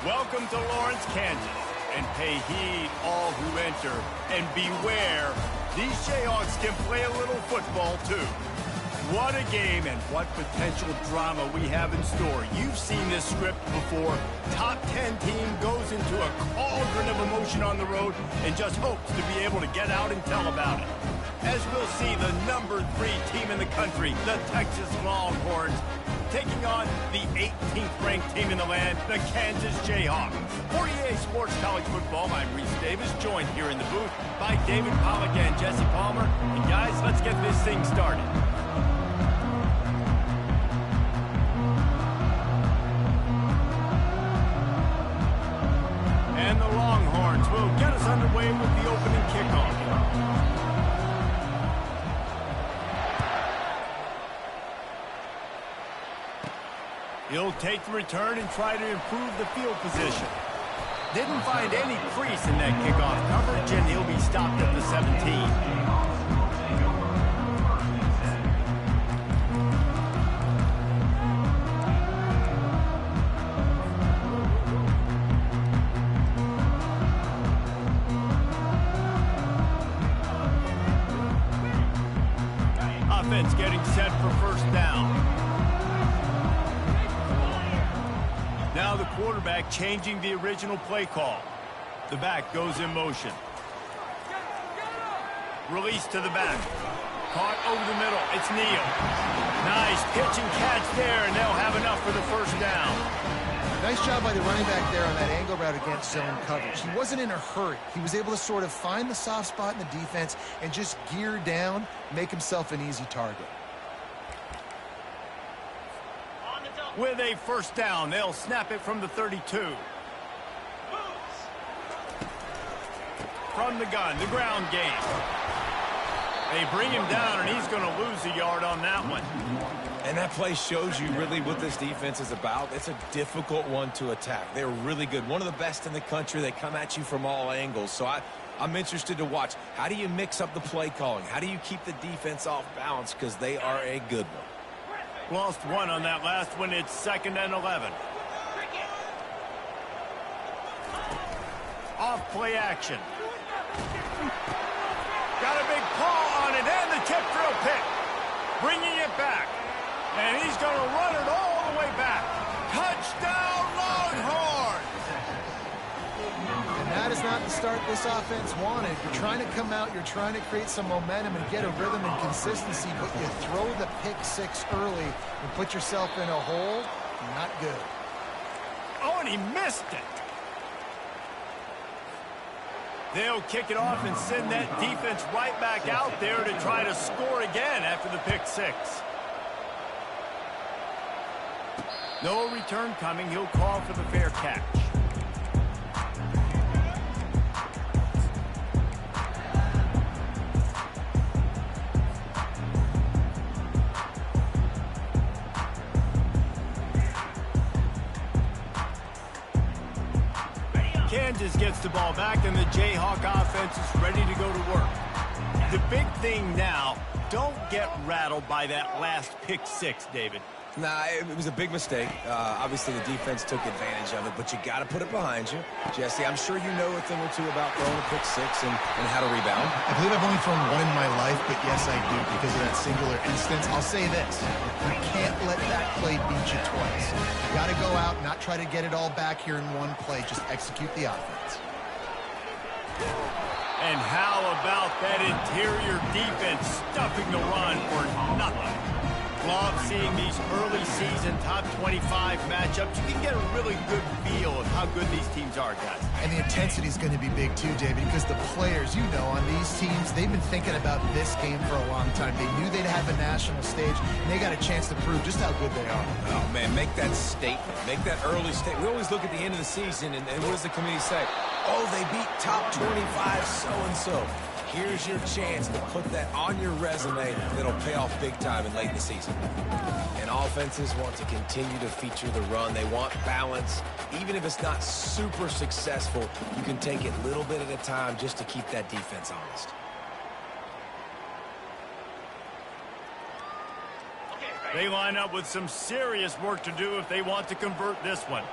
Welcome to Lawrence, Kansas, and pay heed all who enter, and beware, these Jayhawks can play a little football too. What a game and what potential drama we have in store. You've seen this script before. Top 10 team goes into a cauldron of emotion on the road and just hopes to be able to get out and tell about it. As we'll see, the number 3 team in the country, the Texas Longhorns, taking on the 18th ranked team in the land, the Kansas Jayhawks. For EA Sports College Football, I'm Reese Davis, joined here in the booth by David Pollack and Jesse Palmer. And guys, let's get this thing started. And the Longhorns will get us underway with the opening kickoff. He'll take the return and try to improve the field position. Didn't find any crease in that kickoff coverage, and he'll be stopped at the 17. Offense getting set for first down. Now the quarterback changing the original play call. The back goes in motion. Release to the back. Caught over the middle. It's Neal. Nice pitch and catch there, and they'll have enough for the first down. Nice job by the running back there on that angle route against zone coverage. He wasn't in a hurry. He was able to sort of find the soft spot in the defense and just gear down, make himself an easy target. With a first down, they'll snap it from the 32. From the gun, the ground game. They bring him down, and he's going to lose a yard on that one. And that play shows you really what this defense is about. It's a difficult one to attack. They're really good. One of the best in the country. They come at you from all angles. So I'm interested to watch. How do you mix up the play calling? How do you keep the defense off balance? Because they are a good one. Lost one on that last one. It's 2nd and 11. Off play action. Got a big paw on it, and the tip drill pick. Bringing it back. And he's going to run it all the way back. Touchdown, Longhorns! And that is not the start this offense wanted. You're trying to come out, you're trying to create some momentum and get a rhythm and consistency, but you throw the pick-6 early and put yourself in a hole. Not good. Oh, and he missed it. They'll kick it off and send that defense right back out there to try to score again after the pick-6. No return coming. He'll call for the fair catch. Kansas gets the ball back, and the Jayhawk offense is ready to go to work. The big thing now, don't get rattled by that last pick-6, David. Nah, it was a big mistake. Obviously, the defense took advantage of it, but you got to put it behind you. Jesse, I'm sure you know a thing or two about throwing a pick-6 and how to rebound. I believe I've only thrown one in my life, but yes, I do because of that singular instance. I'll say this. You can't let that play beat you twice. You got to go out, not try to get it all back here in one play. Just execute the offense. And how about that interior defense stuffing the run for nothing? Love seeing these early season top 25 matchups. You can get a really good feel of how good these teams are, guys. And the intensity is going to be big too, David, because the players, you know, on these teams, they've been thinking about this game for a long time. They knew they'd have a national stage, and they got a chance to prove just how good they are. Oh, man, make that statement. Make that early statement. We always look at the end of the season, and what does the committee say? Oh, they beat top 25 so-and-so. Here's your chance to put that on your resume that'll pay off big time in late in the season. And offenses want to continue to feature the run. They want balance. Even if it's not super successful, you can take it little bit at a time just to keep that defense honest. They line up with some serious work to do if they want to convert this one.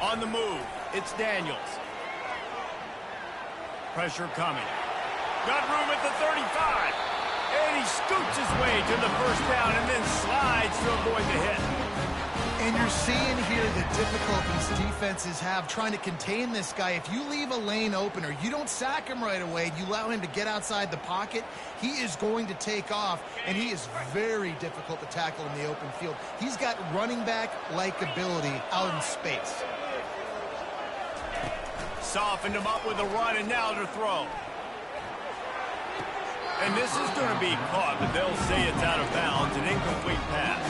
On the move, it's Daniels. Pressure coming. Got room at the 35. And he scoots his way to the first down and then slides to avoid the hit. And you're seeing here the difficulties defenses have trying to contain this guy. If you leave a lane open or you don't sack him right away, you allow him to get outside the pocket, he is going to take off, and he is very difficult to tackle in the open field. He's got running back-like ability out in space. Softened him up with a run, and now to throw. And this is going to be caught, but they'll say it's out of bounds, an incomplete pass.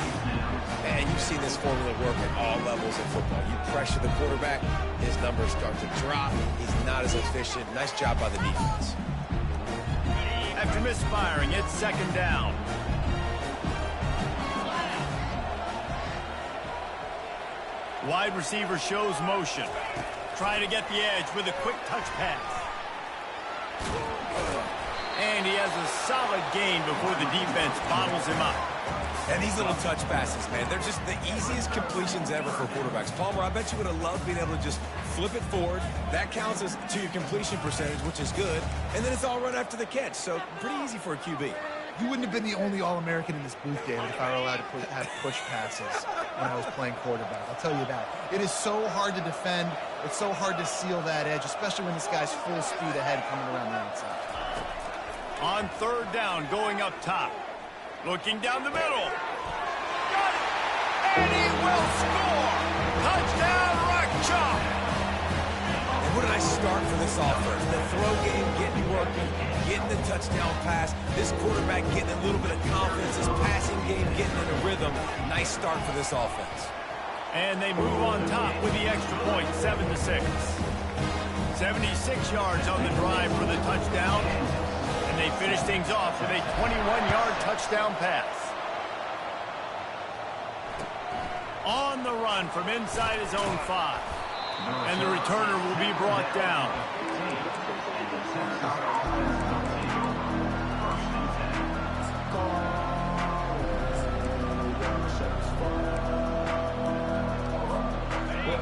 And you've seen this formula work at all levels of football. You pressure the quarterback, his numbers start to drop. He's not as efficient. Nice job by the defense. After misfiring, it's second down. Wide receiver shows motion. Trying to get the edge with a quick touch pass. And he has a solid gain before the defense bottles him up. And these little touch passes, man, they're just the easiest completions ever for quarterbacks. Palmer, I bet you would have loved being able to just flip it forward. That counts as to your completion percentage, which is good. And then it's all run after the catch, so pretty easy for a QB. You wouldn't have been the only All-American in this booth, David, if I were allowed to have push passes when I was playing quarterback. I'll tell you that. It is so hard to defend. It's so hard to seal that edge, especially when this guy's full speed ahead coming around the outside. On third down, going up top. Looking down the middle. Got it! And he will score! Touchdown, Rock Chalk! And what a nice start for this offense. The throw game getting working, getting the touchdown pass. This quarterback getting a little bit of confidence. His passing game getting in a rhythm. Nice start for this offense. And they move on top with the extra point, 7-6. 76 yards on the drive for the touchdown. And they finish things off with a 21-yard touchdown pass. On the run from inside his own 5. And the returner will be brought down.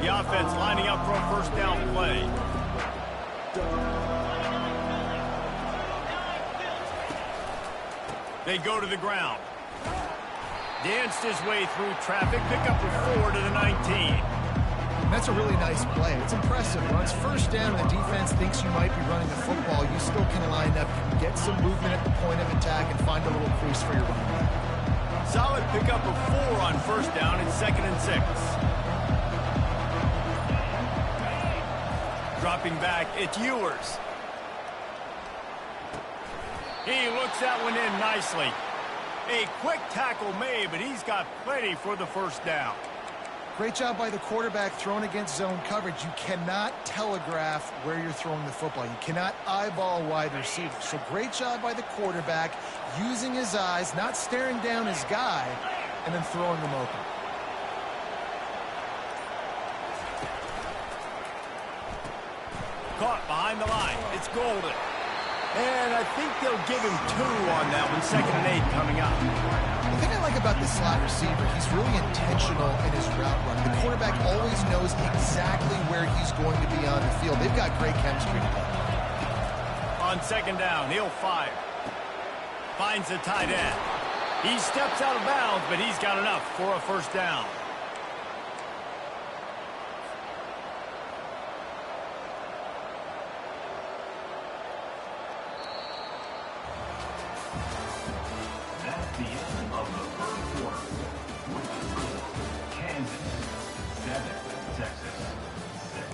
The offense lining up for a first down play. They go to the ground. Danced his way through traffic. Pick up a 4 to the 19. That's a really nice play. It's impressive. When it's first down and the defense thinks you might be running the football, you still can line up, get some movement at the point of attack, and find a little crease for your running back. Solid pickup of 4 on first down. It's 2nd and 6. Dropping back, it's Ewers. He looks that one in nicely. A quick tackle made, but he's got plenty for the first down. Great job by the quarterback throwing against zone coverage. You cannot telegraph where you're throwing the football. You cannot eyeball wide receiver. So great job by the quarterback using his eyes, not staring down his guy, and then throwing him open. Caught behind the line. It's Golden. And I think they'll give him 2 on that one. 2nd and 8 coming up. The thing I like about this slot receiver, he's really intentional in his route run. The quarterback always knows exactly where he's going to be on the field. They've got great chemistry together. On 2nd down, he'll fire. Finds the tight end. He steps out of bounds, but he's got enough for a first down. The end of the third quarter. Kansas 7, Texas 6.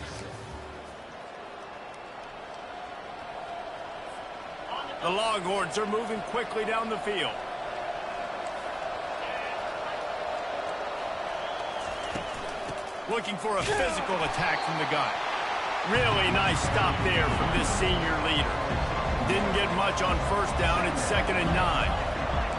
The Longhorns are moving quickly down the field. Looking for a physical attack from the gun. Really nice stop there from this senior leader. Didn't get much on first down. It's 2nd and 9.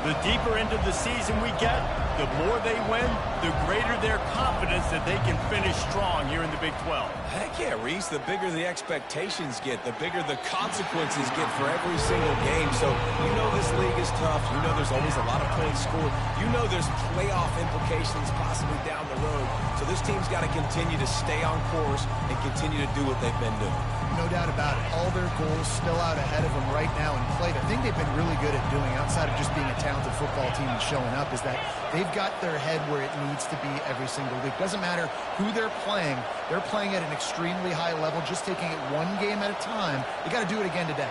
The deeper into the season we get, the more they win, the greater their confidence that they can finish strong here in the Big 12. Heck yeah, Reese. The bigger the expectations get, the bigger the consequences get for every single game. So you know this league is tough. You know there's always a lot of points scored. You know there's playoff implications possibly down the road. So this team's got to continue to stay on course and continue to do what they've been doing. No doubt about it. All their goals still out ahead of them right now in play. The thing they've been really good at doing, outside of just being a talented football team and showing up, is that they've got their head where it needs to be every single week. Doesn't matter who they're playing at an extremely high level, just taking it one game at a time. They got to do it again today.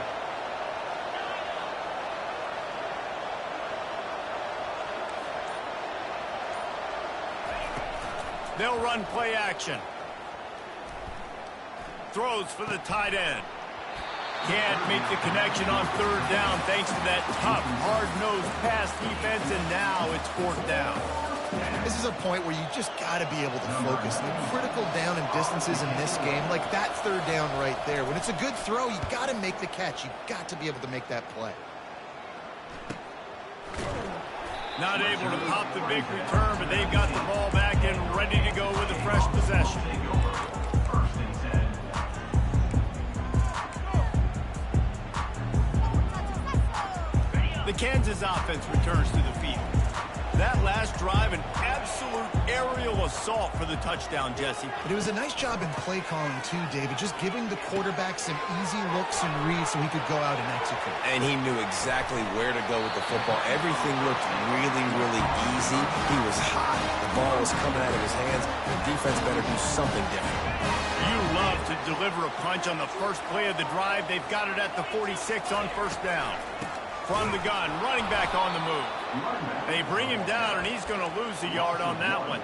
They'll run play action. Throws for the tight end. Can't make the connection on 3rd down thanks to that tough, hard-nosed pass defense, and now it's 4th down. This is a point where you just got to be able to focus. The critical down and distances in this game, like that 3rd down right there. When it's a good throw, you got to make the catch. You got to be able to make that play. Not able to pop the big return, but they've got the ball back and ready to go with a fresh possession. The Kansas offense returns to the field. That last drive, an absolute aerial assault for the touchdown, Jesse. But it was a nice job in play calling too, David, just giving the quarterback some easy looks and reads so he could go out and execute. And he knew exactly where to go with the football. Everything looked really, really easy. He was hot. The ball was coming out of his hands. The defense better do something different. You love to deliver a punch on the first play of the drive. They've got it at the 46 on 1st down. From the gun, running back on the move. They bring him down, and he's going to lose a yard on that one.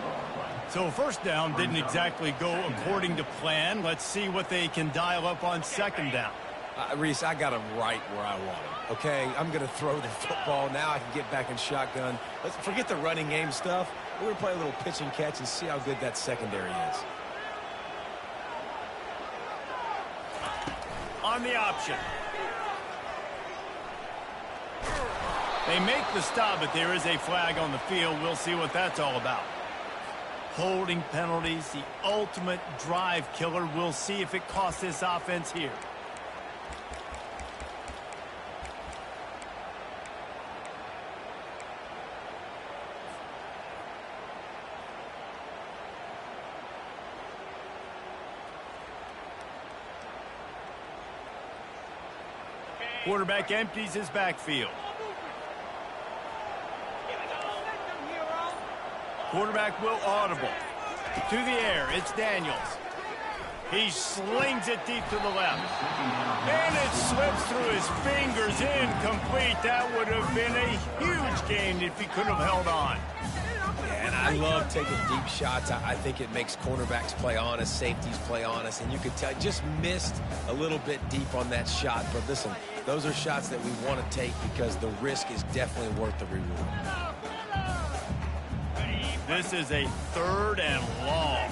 So 1st down didn't exactly go according to plan. Let's see what they can dial up on 2nd down. Reese, I got him right where I want him, okay? I'm going to throw the football. Now I can get back in shotgun. Let's forget the running game stuff. We're going to play a little pitch and catch and see how good that secondary is. On the option. They make the stop, but there is a flag on the field. We'll see what that's all about. Holding penalties, the ultimate drive killer. We'll see if it costs this offense here. Quarterback empties his backfield. Quarterback will audible. To the air, it's Daniels. He slings it deep to the left. And it slips through his fingers, incomplete. That would have been a huge gain if he could have held on. And I love taking deep shots. I think it makes cornerbacks play honest, safeties play honest, and you could tell just missed a little bit deep on that shot. But listen, those are shots that we want to take because the risk is definitely worth the reward. This is a 3rd and long.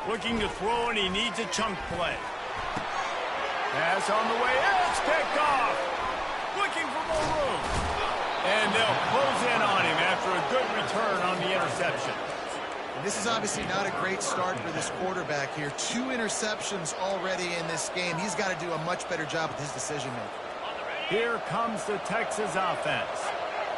Looking to throw, and he needs a chunk play. Pass on the way. It's picked off. Looking for more room. And they'll close in on him after a good return on the interception. And this is obviously not a great start for this quarterback here. 2 interceptions already in this game. He's got to do a much better job with his decision-making. Here comes the Texas offense.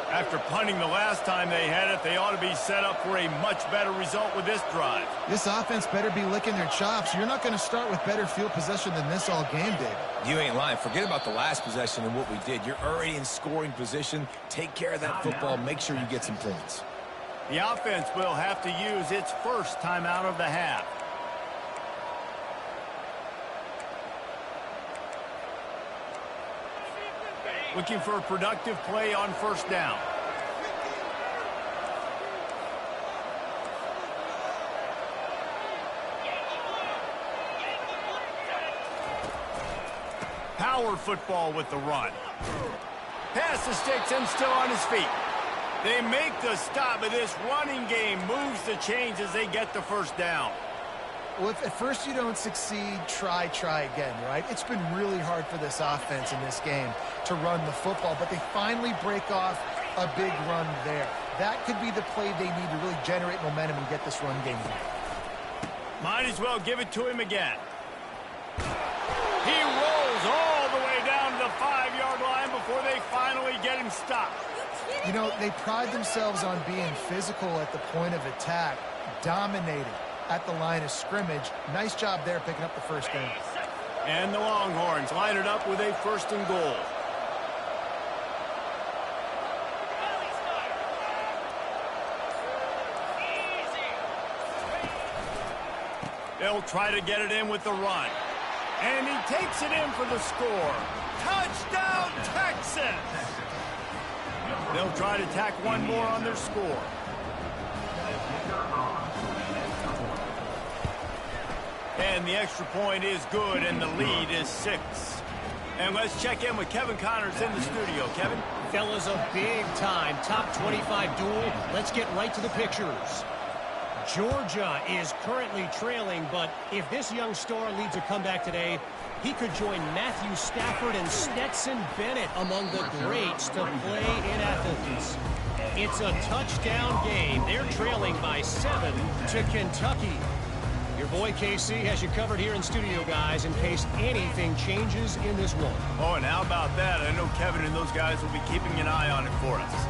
After punting the last time they had it, they ought to be set up for a much better result with this drive. This offense better be licking their chops. You're not going to start with better field possession than this all game, David. You ain't lying. Forget about the last possession and what we did. You're already in scoring position. Take care of that football. Make sure you get some points. The offense will have to use its first timeout of the half. Looking for a productive play on 1st down. power football with the run. Past the sticks and still on his feet. They make the stop, but this running game moves the chains as they get the first down. Well, if at first you don't succeed, try again, right? It's been really hard for this offense in this game to run the football, but they finally break off a big run there. That could be the play they need to really generate momentum and get this run game going. Might as well give it to him again. He rolls all the way down to the 5-yard line before they finally get him stopped. You know, they pride themselves on being physical at the point of attack, dominating at the line of scrimmage. Nice job there picking up the first down. And the Longhorns line it up with a 1st and goal. They'll try to get it in with the run. And he takes it in for the score. Touchdown, Texas! They'll try to tack one more on their score. And the extra point is good, and the lead is 6. And let's check in with Kevin Connors in the studio. Kevin? Fellas, a big-time top 25 duel. Let's get right to the pictures. Georgia is currently trailing, but if this young star leads a comeback today, he could join Matthew Stafford and Stetson Bennett among the greats to play in Athens. It's a touchdown game. They're trailing by 7 to Kentucky. Your boy KC has you covered here in studio, guys, in case anything changes in this one. Oh, and how about that? I know Kevin and those guys will be keeping an eye on it for us.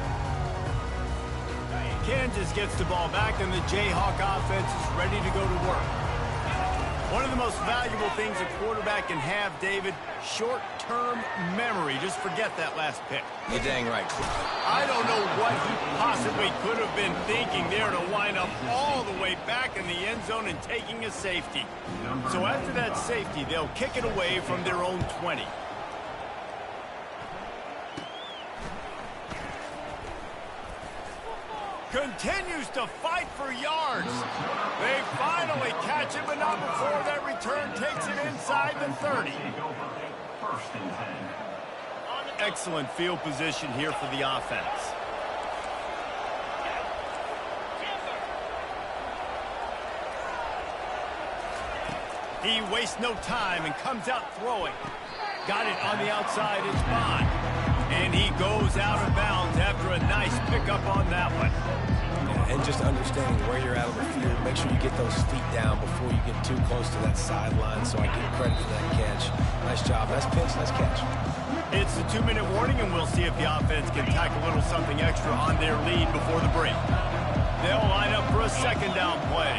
Kansas gets the ball back, and the Jayhawk offense is ready to go to work. One of the most valuable things a quarterback can have, David, short-term memory. Just forget that last pick. You're dang right. I don't know what he possibly could have been thinking there to wind up all the way back in the end zone and taking a safety. So after that safety, they'll kick it away from their own 20. Continues to fight for yards. They finally catch him, but not before that return takes it inside the 30. Excellent field position here for the offense. He wastes no time and comes out throwing. Got it on the outside, it's Bond. And he goes out of bounds after a nice pickup on that one. Yeah, and just understanding where you're at on the field, make sure you get those feet down before you get too close to that sideline, so I give credit for that catch. Nice job. Nice pitch, nice catch. It's the 2-minute warning, and we'll see if the offense can tack a little something extra on their lead before the break. They'll line up for a 2nd down play.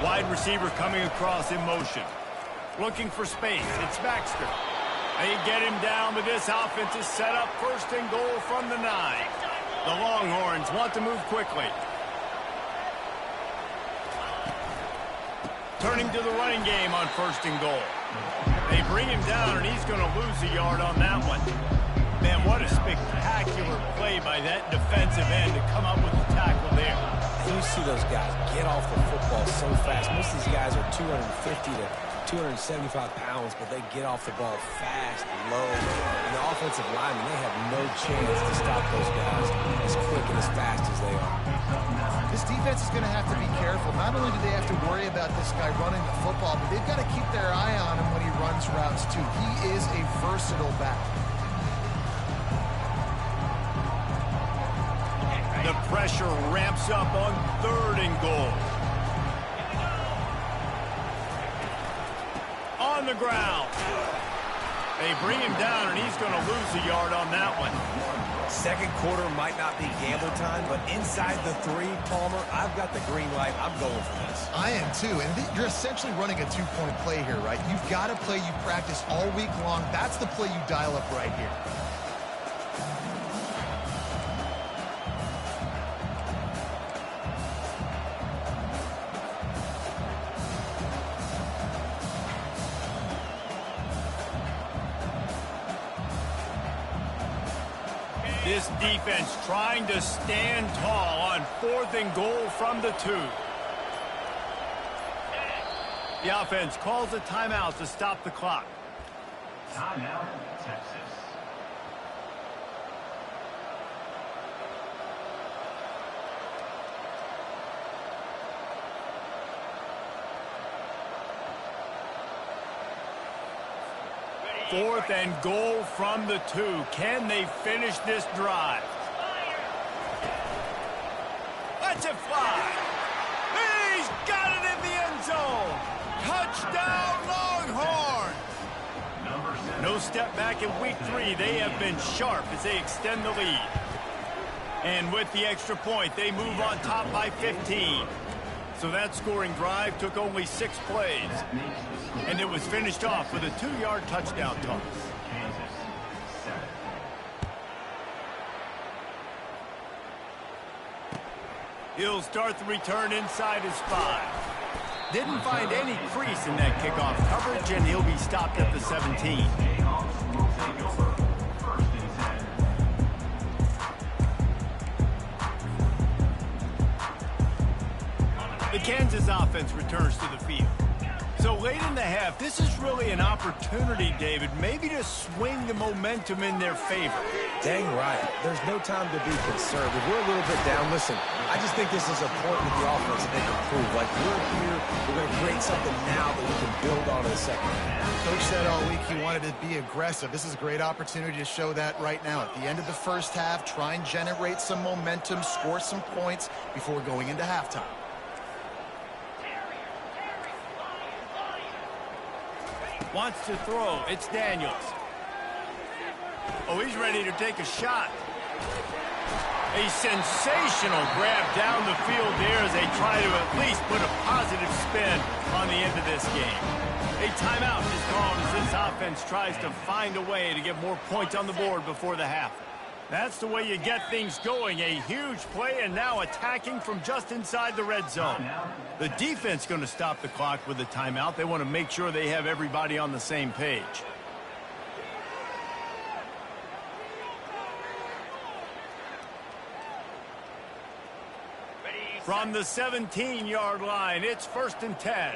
Wide receiver coming across in motion. Looking for space. It's Baxter. They get him down, but this offense is set up 1st and goal from the 9. The Longhorns want to move quickly. Turning to the running game on 1st and goal. They bring him down, and he's going to lose a yard on that one. Man, what a spectacular play by that defensive end to come up with the tackle there. You see those guys get off the football so fast. Most of these guys are 250 to 275 pounds, but they get off the ball fast, low. And the offensive linemen, they have no chance to stop those guys as quick and as fast as they are. This defense is going to have to be careful. Not only do they have to worry about this guy running the football, but they've got to keep their eye on him when he runs routes, too. He is a versatile back. The pressure ramps up on 3rd and goal. On the ground. They bring him down, and he's going to lose a yard on that one. 2nd quarter might not be gamble time, but inside the 3, Palmer, I've got the green light. I'm going for this. I am, too. And you're essentially running a 2-point play here, right? You've got a play you practice all week long. That's the play you dial up right here. This defense trying to stand tall on 4th and goal from the 2. The offense calls a timeout to stop the clock. Timeout, Texas. Fourth and goal from the 2. Can they finish this drive? Let's it fly. He's got it in the end zone. Touchdown, Longhorn. No step back in week 3. They have been sharp as they extend the lead. And with the extra point, they move on top by 15. So that scoring drive took only 6 plays. And it was finished off with a 2-yard touchdown toss. He'll start the return inside his 5. Didn't find any crease in that kickoff coverage, and he'll be stopped at the 17. The Kansas offense returns to the field. So late in the half, this is really an opportunity, David, maybe to swing the momentum in their favor. Dang right. There's no time to be concerned. If we're a little bit down, listen, I just think this is a point with the offense that they can prove. Like, we're here, we're going to create something now that we can build on in the second half. Coach said all week he wanted to be aggressive. This is a great opportunity to show that right now. At the end of the first half, try and generate some momentum, score some points before going into halftime. Wants to throw. It's Daniels. Oh, he's ready to take a shot. A sensational grab down the field there as they try to at least put a positive spin on the end of this game. A timeout is called as this offense tries to find a way to get more points on the board before the half. That's the way you get things going. A huge play, and now attacking from just inside the red zone. The defense going to stop the clock with a timeout. They want to make sure they have everybody on the same page. From the 17-yard line, it's 1st and 10.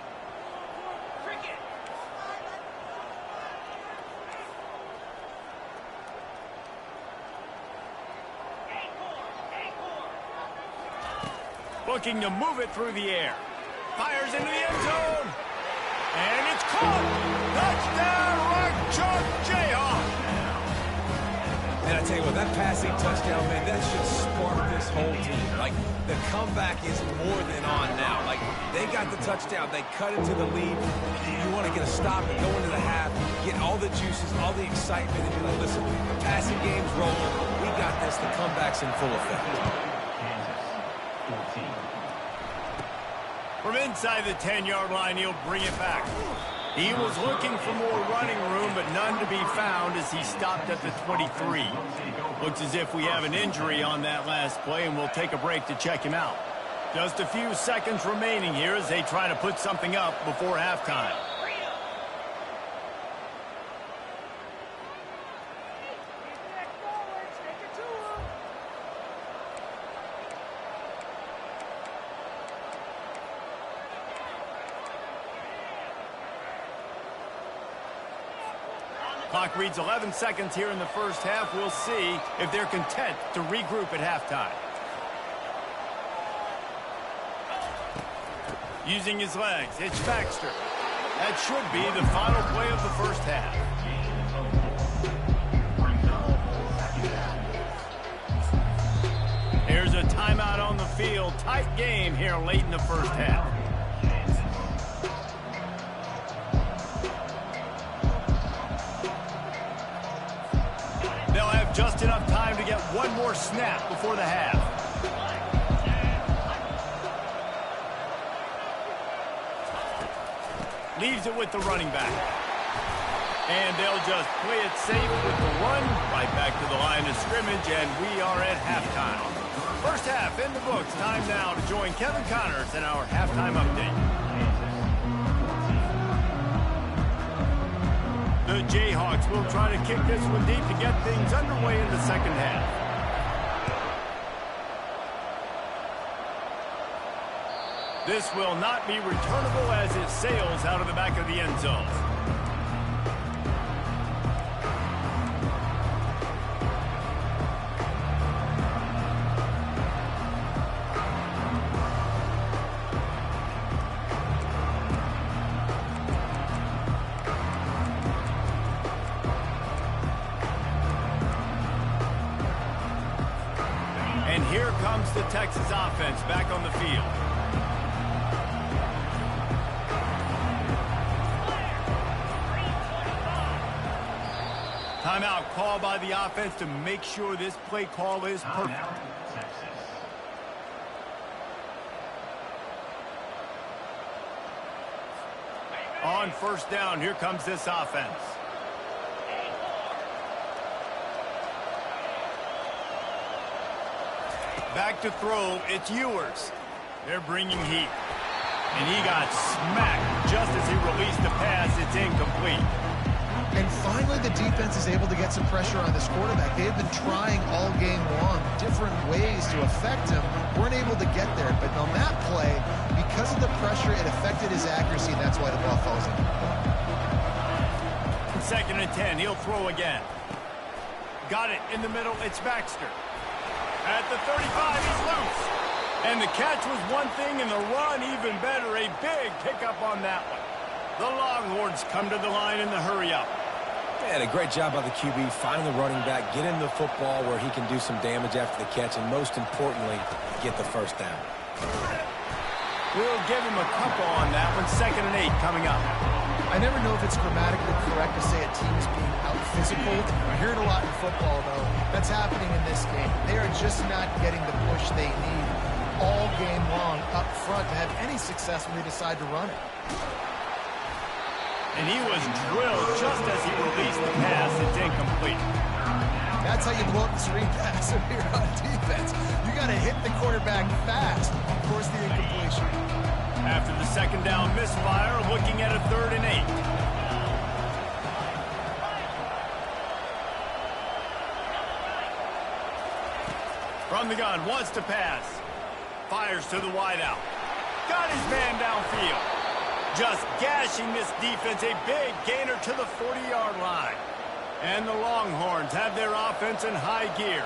Looking to move it through the air. Fires into the end zone. And it's caught. Touchdown, Rock Chalk Jayhawk. And I tell you what, that passing touchdown, man, that should spark this whole team. Like, the comeback is more than on now. Like, they got the touchdown. They cut into the lead. You want to get a stop and go into the half, get all the juices, all the excitement, and be like, listen, the passing game's rolling. We got this. The comeback's in full effect. From inside the 10-yard line, he'll bring it back. He was looking for more running room, but none to be found as he stopped at the 23. Looks as if we have an injury on that last play, and we'll take a break to check him out. Just a few seconds remaining here as they try to put something up before halftime. Clock reads 11 seconds here in the first half. We'll see if they're content to regroup at halftime. Using his legs, it's Baxter. That should be the final play of the first half. Here's a timeout on the field. Tight game here late in the first half. Just enough time to get one more snap before the half. Leaves it with the running back. And they'll just play it safe with the run right back to the line of scrimmage, and we are at halftime. First half in the books. Time now to join Kevin Connors in our halftime update. The Jayhawks will try to kick this one deep to get things underway in the second half. This will not be returnable as it sails out of the back of the end zone. comes the Texas offense back on the field. Timeout call by the offense to make sure this play call is perfect. On first down, here comes this offense. Back to throw, it's Ewers. They're bringing heat. And he got smacked just as he released the pass. It's incomplete. And finally, the defense is able to get some pressure on this quarterback. They have been trying all game long different ways to affect him. Weren't able to get there. But on that play, because of the pressure, it affected his accuracy, and that's why the ball falls in. 2nd and 10, he'll throw again. Got it in the middle, it's Baxter. At the 35, he's loose. And the catch was one thing, and the run even better. A big pickup on that one. The Longhorns come to the line in the hurry-up. And a great job by the QB, finding the running back, get him the football where he can do some damage after the catch, and most importantly, get the first down. We'll give him a couple on that one. 2nd and 8 coming up. I never know if it's grammatically correct to say a team is being out-physical. I hear it a lot in football, though. That's happening in this game. They are just not getting the push they need all game long up front to have any success when they decide to run it. And he was drilled just as he released the pass. It's incomplete. That's how you blow up the screen pass if you're on defense. You got to hit the quarterback fast. Of course, the incompletion. After the 2nd down misfire, looking at a 3rd and 8. From the gun, wants to pass. Fires to the wideout. Got his man downfield. Just gashing this defense, a big gainer to the 40-yard line. And the Longhorns have their offense in high gear.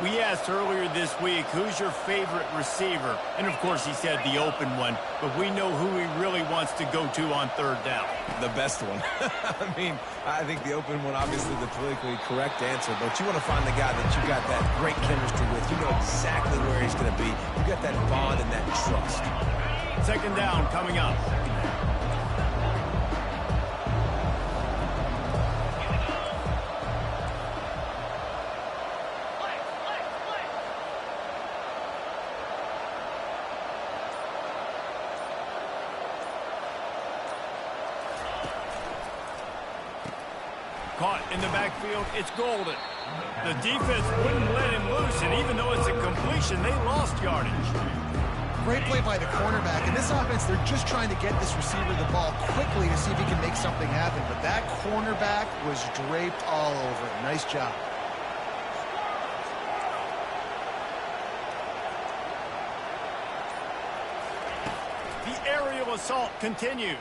We asked earlier this week, who's your favorite receiver? And, of course, he said the open one, but we know who he really wants to go to on 3rd down. The best one. I mean, I think the open one, obviously the politically correct answer, but you want to find the guy that you got that great chemistry with. You know exactly where he's going to be. You got that bond and that trust. 2nd down coming up. Caught in the backfield, it's Golden. The defense wouldn't let him loose, and even though it's a completion, they lost yardage. Great play by the cornerback. In this offense, they're just trying to get this receiver the ball quickly to see if he can make something happen. But that cornerback was draped all over it. Nice job. The aerial assault continues.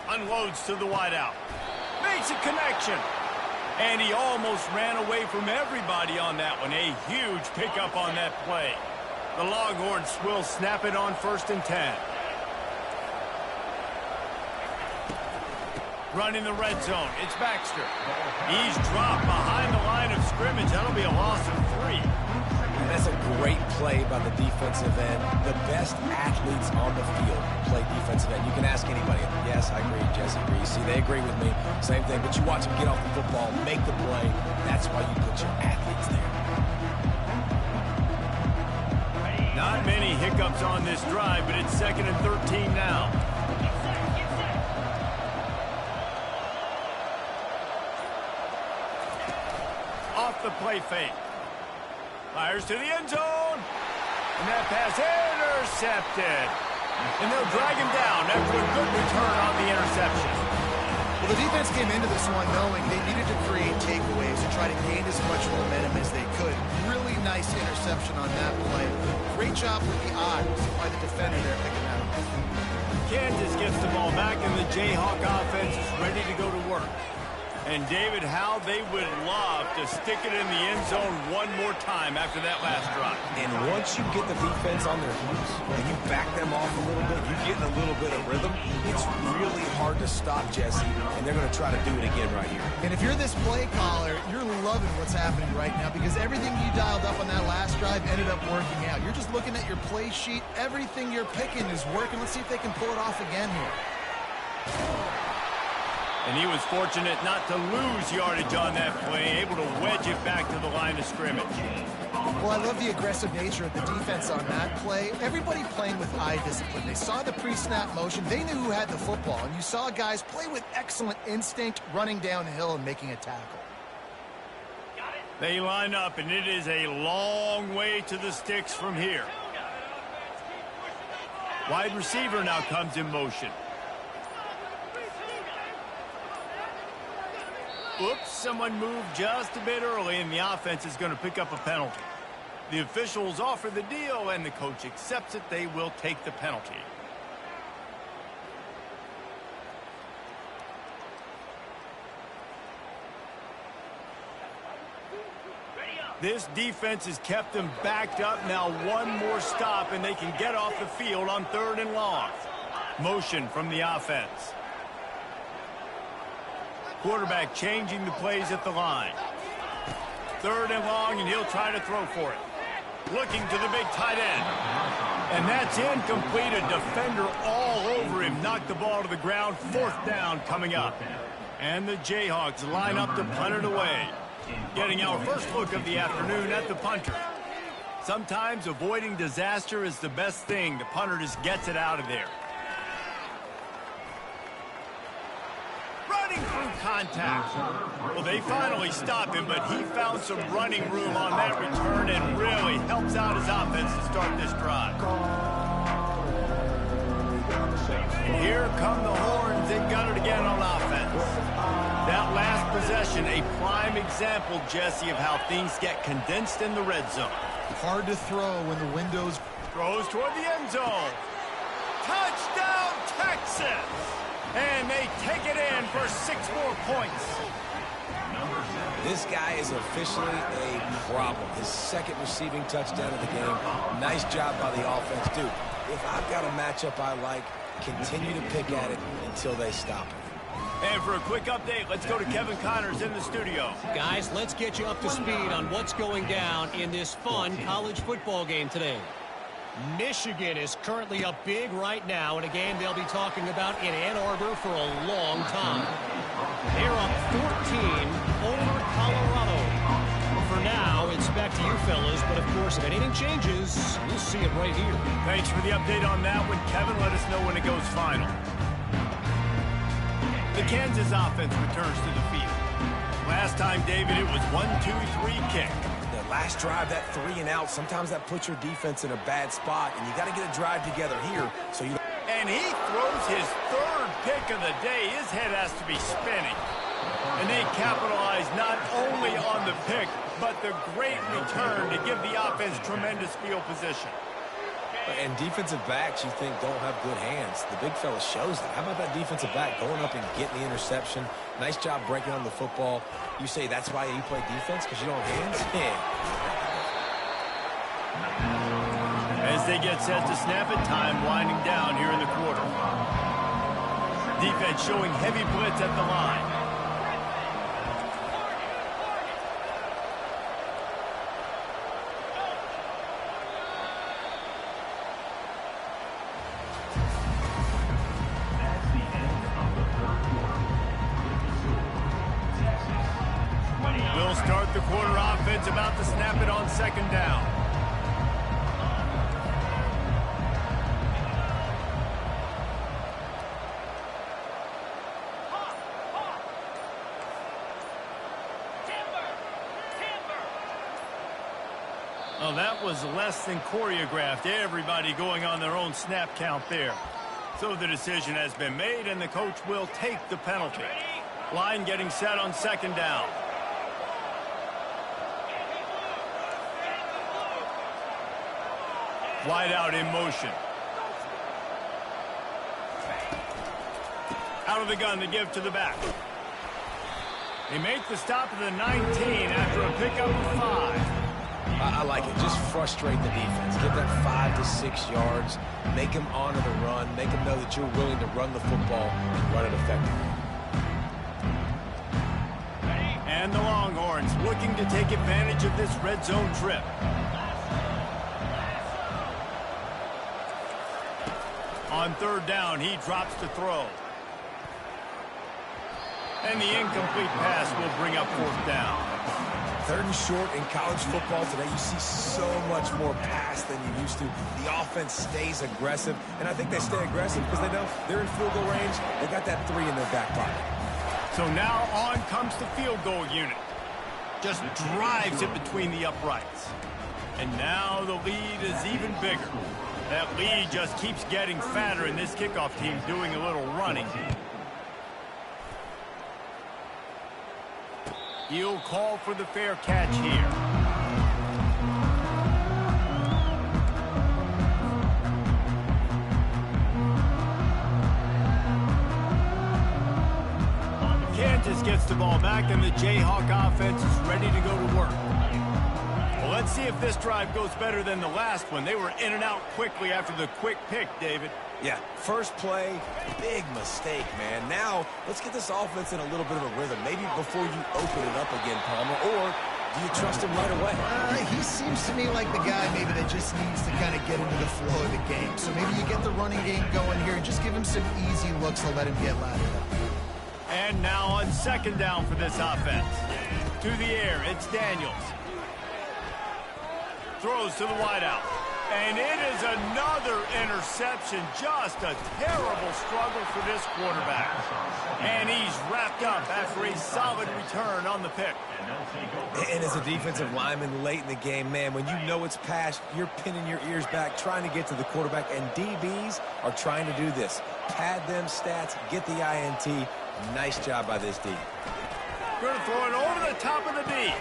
Unloads to the wideout. Makes a connection. And he almost ran away from everybody on that one. A huge pickup on that play. The Longhorns will snap it on 1st and 10. Running the red zone. It's Baxter. He's dropped behind the line of scrimmage. That'll be a loss of 3. And that's a great play by the defensive end. The best athletes on the field play defensive end. You can ask anybody. Yes, I agree, Jesse Reese. See, they agree with me. Same thing. But you watch them get off the football, make the play. That's why you put your athletes there. Not many hiccups on this drive, but it's 2nd and 13 now. Off the play fake. Fires to the end zone. And that pass intercepted. And they'll drag him down after a good return on the interception. Well, the defense came into this one knowing they needed to create takeaways and try to gain as much momentum as they could. Really nice interception on that play. Great job with the eyes by the defender there picking that up. Kansas gets the ball back, and the Jayhawk offense is ready to go to work. And, David, how they would love to stick it in the end zone one more time after that last drive. And once you get the defense on their heels and you back them off a little bit, you're getting a little bit of rhythm, it's really hard to stop, Jesse, and they're going to try to do it again right here. And if you're this play caller, you're loving what's happening right now because everything you dialed up on that last drive ended up working out. You're just looking at your play sheet. Everything you're picking is working. Let's see if they can pull it off again here. And he was fortunate not to lose yardage on that play, able to wedge it back to the line of scrimmage. Well, I love the aggressive nature of the defense on that play. Everybody playing with eye discipline. They saw the pre-snap motion. They knew who had the football. And you saw guys play with excellent instinct, running downhill and making a tackle. They line up, and it is a long way to the sticks from here. Wide receiver now comes in motion. Oops, someone moved just a bit early, and the offense is going to pick up a penalty. The officials offer the deal, and the coach accepts it. They will take the penalty. This defense has kept them backed up. Now one more stop, and they can get off the field on 3rd and long. Motion from the offense. Quarterback changing the plays at the line. 3rd and long, and he'll try to throw for it. Looking to the big tight end. And that's incomplete. A defender all over him. Knocked the ball to the ground. 4th down coming up. And the Jayhawks line up to punt it away. Getting our first look of the afternoon at the punter. Sometimes avoiding disaster is the best thing. The punter just gets it out of there. Through contact. Well, they finally stop him, but he found some running room on that return and really helps out his offense to start this drive. And here come the horns. They got it again on offense. That last possession, a prime example, Jesse, of how things get condensed in the red zone. Hard to throw when the window's... Throws toward the end zone. Touchdown, Texas! And they take it in for 6 more points. This guy is officially a problem. His 2nd receiving touchdown of the game. Nice job by the offense. Dude, if I've got a matchup I like, continue to pick at it until they stop it. And for a quick update, let's go to Kevin Connors in the studio. Guys, let's get you up to speed on what's going down in this fun college football game today. Michigan is currently up big right now in a game they'll be talking about in Ann Arbor for a long time. They're up 14 over Colorado. For now, it's back to you fellas, but of course, if anything changes, we'll see it right here. Thanks for the update on that one, Kevin. Let us know when it goes final. The Kansas offense returns to the field. Last time, David, it was 1-2-3 kick. Last drive, that 3 and out, sometimes that puts your defense in a bad spot, and you got to get a drive together here. So you. And he throws his 3rd pick of the day. His head has to be spinning. And they capitalize not only on the pick, but the great return to give the offense tremendous field position. And defensive backs, you think, don't have good hands. The big fella shows that. How about that defensive back going up and getting the interception? Nice job breaking on the football. You say that's why you play defense, because you don't have hands? Yeah. As they get set to snap it, time winding down here in the quarter. Defense showing heavy blitz at the line. We'll start the quarter offense, about to snap it on 2nd down. Oh, that was less than choreographed. Everybody going on their own snap count there. So the decision has been made, and the coach will take the penalty. Line getting set on 2nd down. Wide out in motion. Out of the gun to give to the back. They make the stop of the 19 after a pickup of 5. I like it. Just frustrate the defense. Give them 5 to 6 yards. Make them honor the run. Make them know that you're willing to run the football and run it effectively. And the Longhorns looking to take advantage of this red zone trip. On 3rd down, he drops to throw. And the incomplete pass will bring up 4th down. 3rd and short in college football today, you see so much more pass than you used to. The offense stays aggressive, and I think they stay aggressive because they know they're in field goal range. They got that 3 in their back pocket. So now on comes the field goal unit. Just drives it between the uprights. And now the lead is even bigger. That lead just keeps getting fatter, and this kickoff team doing a little running. He'll call for the fair catch here. Kansas gets the ball back, and the Jayhawk offense is ready to go to work. Well, let's see if this drive goes better than the last one. They were in and out quickly after the quick pick, David. Yeah, first play, big mistake, man. Now, let's get this offense in a little bit of a rhythm. Maybe before you open it up again, Palmer, or do you trust him right away? He seems to me like the guy maybe that just needs to kind of get into the flow of the game. So maybe you get the running game going here and just give him some easy looks to let him get latered up. And now on 2nd down for this offense. To the air, it's Daniels. Throws to the wideout. And it is another interception. Just a terrible struggle for this quarterback. And he's wrapped up after a solid return on the pick. And as a defensive lineman late in the game, man, when you know it's passed, you're pinning your ears back, trying to get to the quarterback. And DBs are trying to do this. Pad them stats, get the INT. Nice job by this D. Going to throw it over the top of the D.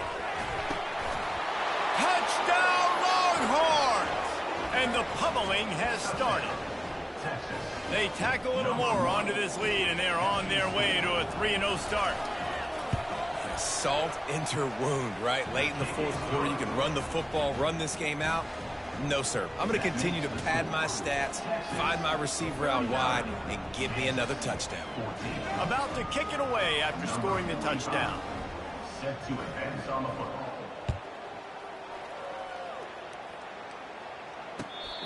Touchdown, Longhorns! And the pummeling has started. They tack a little more onto this lead, and they're on their way to a 3-0 start. Salt into wound, right? Late in the 4th quarter, you can run the football, run this game out. No, sir. I'm going to continue to pad my stats, find my receiver out wide, and give me another touchdown. About to kick it away after scoring the touchdown. Set to advance on the football.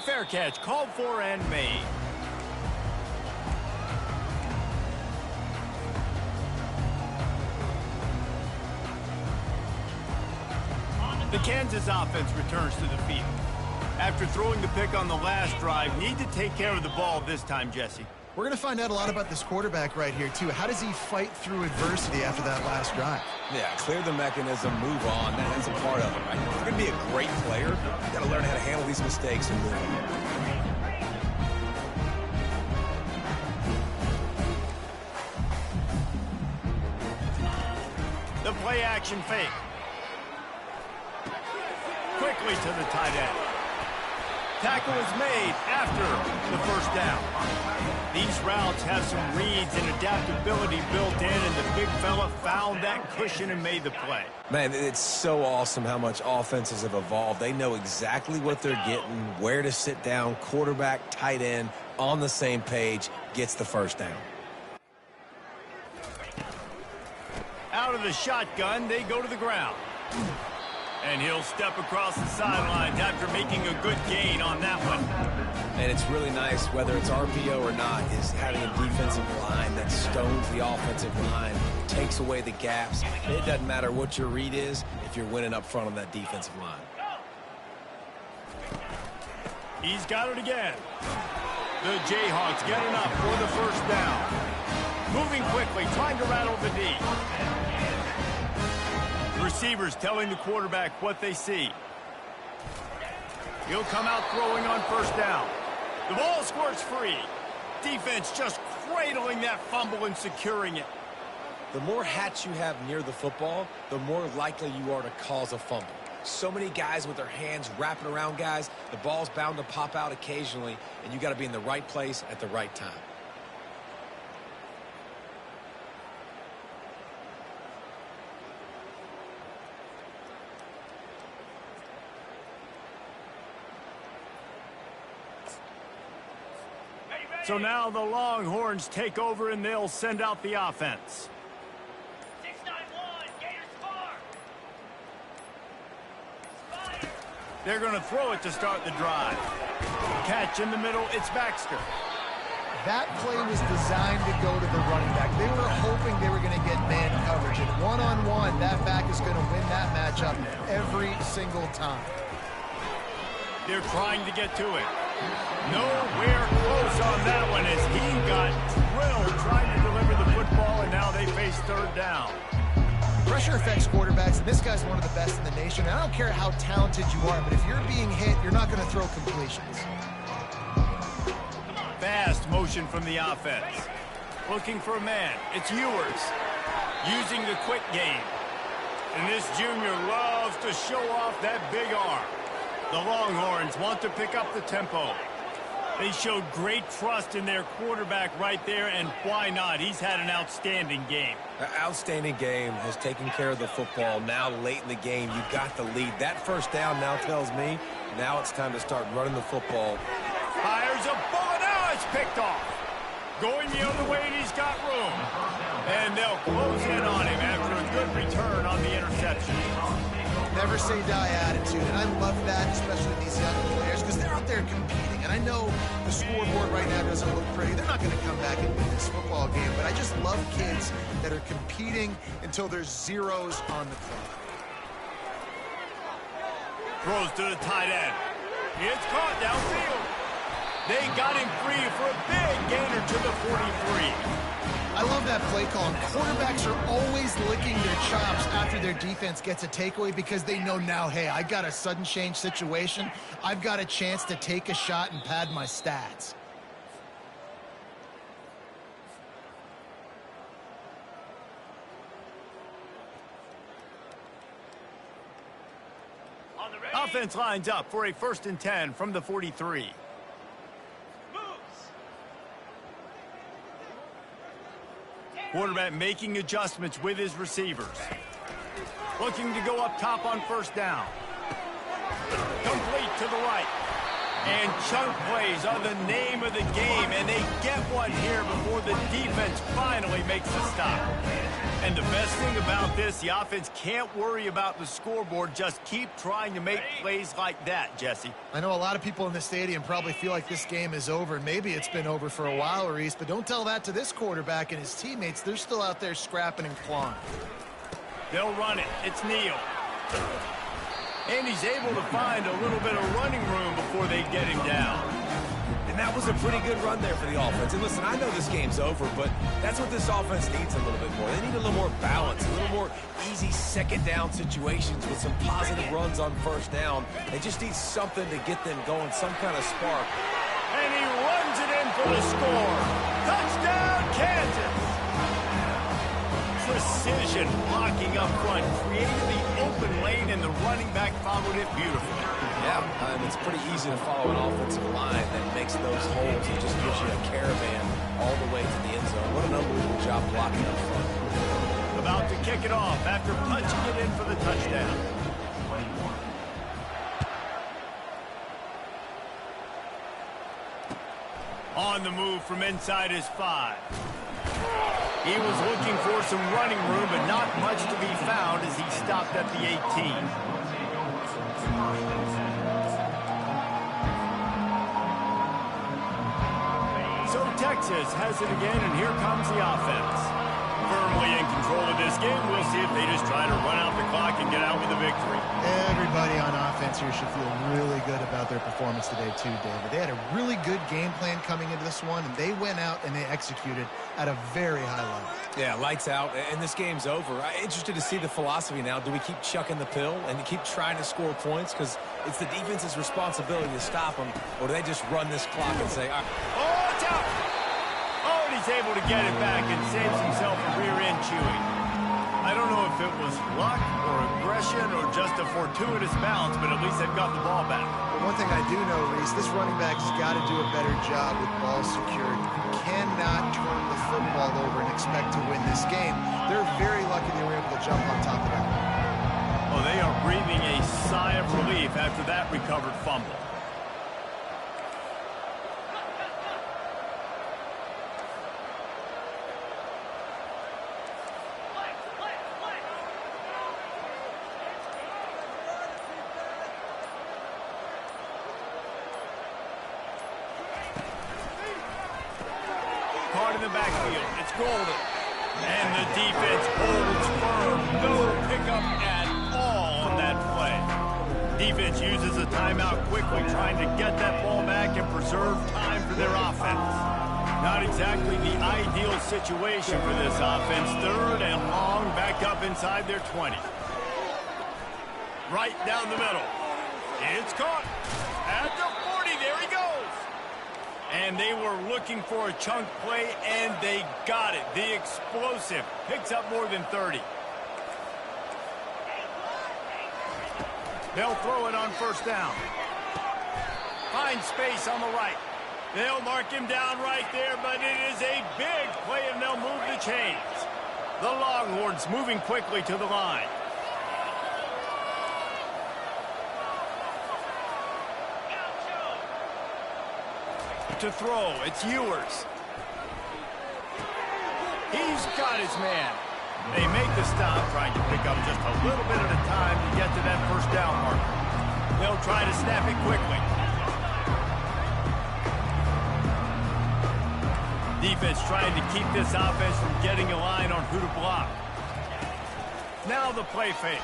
Fair catch called for and made. The Kansas offense returns to the field. After throwing the pick on the last drive, need to take care of the ball this time, Jesse. We're going to find out a lot about this quarterback right here, too. How does he fight through adversity after that last drive? Yeah, clear the mechanism, move on. That's a part of it, right? If you're going to be a great player, you got to learn how to handle these mistakes and move on. The play action fake. Quickly to the tight end. Tackle is made after the 1st down. These routes have some reads and adaptability built in, and the big fella found that cushion and made the play. Man, it's so awesome how much offenses have evolved. They know exactly what they're getting, where to sit down, quarterback, tight end, on the same page, gets the 1st down. Out of the shotgun, they go to the ground. And he'll step across the sidelines after making a good gain on that one. And it's really nice, whether it's RPO or not, is having a defensive line that stones the offensive line, takes away the gaps. It doesn't matter what your read is if you're winning up front on that defensive line. He's got it again. The Jayhawks get enough for the 1st down. Moving quickly, trying to rattle the D. Receivers telling the quarterback what they see. He'll come out throwing on 1st down. The ball squirts free. Defense just cradling that fumble and securing it. The more hats you have near the football, the more likely you are to cause a fumble. So many guys with their hands wrapping around guys, the ball's bound to pop out occasionally, and you got to be in the right place at the right time. So now the Longhorns take over and they'll send out the offense. 691, Gators score. They're going to throw it to start the drive. Catch in the middle, it's Baxter. That play was designed to go to the running back. They were hoping they were going to get man coverage. And one-on-one, that back is going to win that matchup every single time. They're trying to get to it. Nowhere close on that one as he got drilled trying to deliver the football, and now they face third down. Pressure affects quarterbacks, and this guy's one of the best in the nation. And I don't care how talented you are, but if you're being hit, you're not going to throw completions. Fast motion from the offense. Looking for a man. It's Ewers. Using the quick game. And this junior loves to show off that big arm. The Longhorns want to pick up the tempo. They showed great trust in their quarterback right there, and why not? He's had an outstanding game. An outstanding game, has taken care of the football. Now late in the game, you got the lead. That first down now tells me now it's time to start running the football. Fires a bullet. Now it's picked off. Going the other way, and he's got room. And they'll close in on him after a good return on the interception. Never say die attitude, and I love that, especially these young players, because they're out there competing. And I know the scoreboard right now doesn't look pretty. They're not going to come back and win this football game, but I just love kids that are competing until there's zeros on the clock. Throws to the tight end. It's caught downfield. They got him free for a big gainer to the 43. I love that play call. Quarterbacks are always licking their chops after their defense gets a takeaway because they know now, hey, I got a sudden change situation. I've got a chance to take a shot and pad my stats. Offense lines up for a 1st and 10 from the 43. Quarterback making adjustments with his receivers. Looking to go up top on 1st down. Complete to the right. And chunk plays are the name of the game, and they get one here before the defense finally makes a stop. And the best thing about this, the offense can't worry about the scoreboard. Just keep trying to make plays like that, Jesse. I know a lot of people in the stadium probably feel like this game is over. Maybe it's been over for a while, Reese, but don't tell that to this quarterback and his teammates. They're still out there scrapping and clawing. They'll run it. It's Neal. And he's able to find a little bit of running room before they get him down. And that was a pretty good run there for the offense. And listen, I know this game's over, but that's what this offense needs a little bit more. They need a little more balance, a little more easy 2nd down situations with some positive runs on 1st down. They just need something to get them going, some kind of spark. And he runs it in for the score. Touchdown, Kansas! Precision blocking up front, created the open lane, and the running back followed it beautifully. Yeah, it's pretty easy to follow an offensive line that makes those holes and just gives you a caravan all the way to the end zone. What an unbelievable job blocking up front. About to kick it off after punching it in for the touchdown. On the move from inside his 5. He was looking for some running room, but not much to be found as he stopped at the 18. So Texas has it again, and here comes the offense. Firmly in control of this game. We'll see if they just try to run out the clock and get out with a victory. Everybody on offense here should feel really good about their performance today too, David. They had a really good game plan coming into this one, and they went out and they executed at a very high level. Yeah, lights out, and this game's over. I'm interested to see the philosophy now. Do we keep chucking the pill and keep trying to score points? Because it's the defense's responsibility to stop them, or do they just run this clock and say, all right. Oh, it's out! Oh, and he's able to get it back and saves himself a rear end chewing. I don't know if it was luck or aggression or just a fortuitous bounce, but at least they've got the ball back. But one thing I do know, Reese, this running back has got to do a better job with ball security. You cannot turn the football over and expect to win this game. They're very lucky they were able to jump on top of that. Oh, they are breathing a sigh of relief after that recovered fumble. in the backfield. It's Golden. And the defense holds firm. No pickup at all on that play. Defense uses a timeout quickly, trying to get that ball back and preserve time for their offense. Not exactly the ideal situation for this offense. Third and long, back up inside their 20. Right down the middle. It's caught. At the 40, there he goes. And they were looking for a chunk play, and they got it. The explosive picks up more than 30. They'll throw it on first down. Find space on the right. They'll mark him down right there, but it is a big play, and they'll move the chains. The Longhorns moving quickly to the line. To throw, it's Ewers. He's got his man. They make the stop, trying to pick up just a little bit at a time to get to that first down marker. They'll try to snap it quickly. Defense trying to keep this offense from getting a line on who to block. Now the play fake.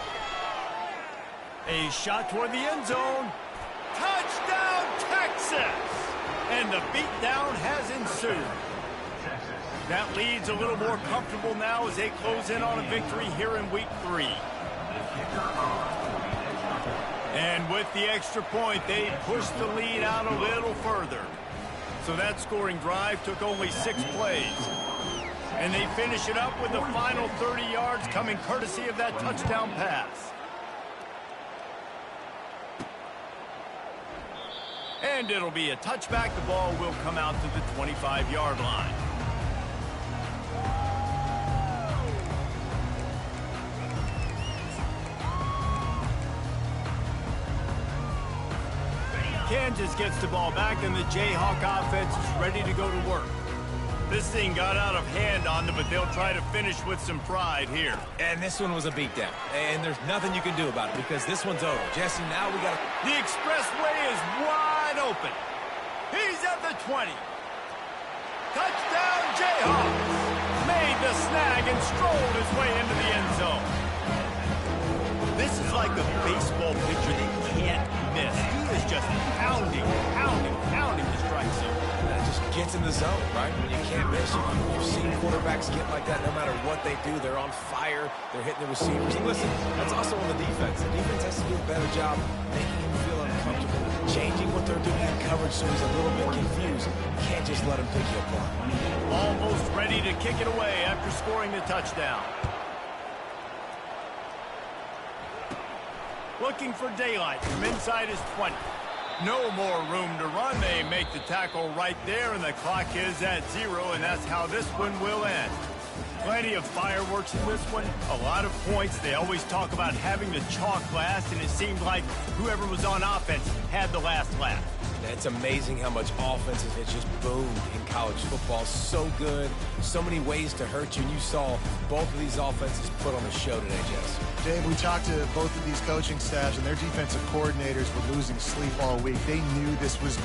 A shot toward the end zone. Touchdown, Texas! And the beatdown has ensued. That lead's a little more comfortable now as they close in on a victory here in week 3. And with the extra point, they pushed the lead out a little further. So that scoring drive took only 6 plays. And they finish it up with the final 30 yards coming courtesy of that touchdown pass. And it'll be a touchback. The ball will come out to the 25-yard line. Kansas gets the ball back, and the Jayhawk offense is ready to go to work. This thing got out of hand on them, but they'll try to finish with some pride here. And this one was a beatdown. And there's nothing you can do about it because this one's over. Jesse, now we got to... The expressway is wide open. He's at the 20. Touchdown, Jayhawks. Made the snag and strolled his way into the end zone. This is like a baseball pitcher that can't miss. He is just pounding the strike zone. That just gets in the zone, right? When you can't miss, you've seen quarterbacks get like that no matter what they do. They're on fire. They're hitting the receivers. And listen, that's also on the defense. The defense has to do a better job making him feel uncomfortable, changing what they're doing in coverage so he's a little bit confused. You can't just let him pick you apart. Almost ready to kick it away after scoring the touchdown. Looking for daylight from inside his 20. No more room to run. They make the tackle right there, and the clock is at 0, and that's how this one will end. Plenty of fireworks in this one, a lot of points. They always talk about having the chalk last, and it seemed like whoever was on offense had the last laugh. It's amazing how much offense has just boomed in college football. So good, so many ways to hurt you, and you saw both of these offenses put on a show today, Jess. Dave, we talked to both of these coaching staffs, and their defensive coordinators were losing sleep all week. They knew this was going